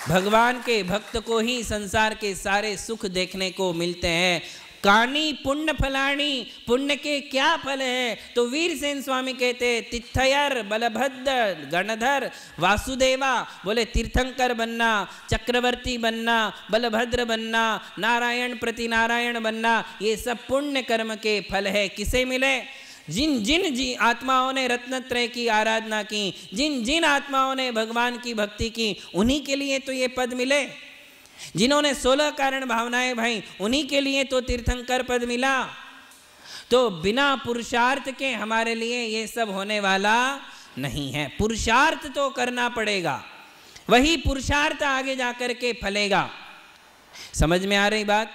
भगवान के भक्त को ही संसार के सारे सुख देखने को मिलते हैं। कानी पुण्य फलानी, पुण्य के क्या फल है? तो वीरसेन स्वामी कहते तिथयर बलभद्र गणधर वासुदेवा। बोले तीर्थंकर बनना, चक्रवर्ती बनना, बलभद्र बनना, नारायण प्रति नारायण बनना, ये सब पुण्य कर्म के फल है। किसे मिले? जिन जिन आत्माओं ने रत्नत्रय की आराधना की, जिन जिन आत्माओं ने भगवान की भक्ति की, उन्हीं के लिए तो ये पद मिले। जिन्होंने 16 कारण भावनाएं भाई, उन्हीं के लिए तो तीर्थंकर पद मिला। तो बिना पुरुषार्थ के हमारे लिए ये सब होने वाला नहीं है। पुरुषार्थ तो करना पड़ेगा, वही पुरुषार्थ आगे जाकर के फलेगा। समझ में आ रही बात?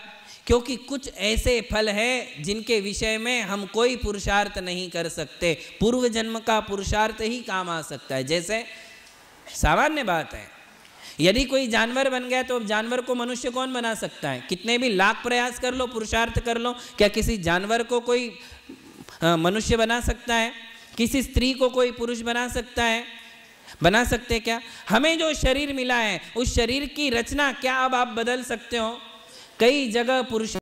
क्योंकि कुछ ऐसे फल है जिनके विषय में हम कोई पुरुषार्थ नहीं कर सकते। पूर्व जन्म का पुरुषार्थ ही काम आ सकता है। जैसे सामान्य बात है, यदि कोई जानवर बन गया तो अब जानवर को मनुष्य कौन बना सकता है? कितने भी लाख प्रयास कर लो, पुरुषार्थ कर लो, क्या किसी जानवर को कोई मनुष्य बना सकता है? किसी स्त्री को कोई पुरुष बना सकता है? बना सकते क्या? हमें जो शरीर मिला है उस शरीर की रचना क्या अब आप बदल सकते हो? कई जगह पुरुष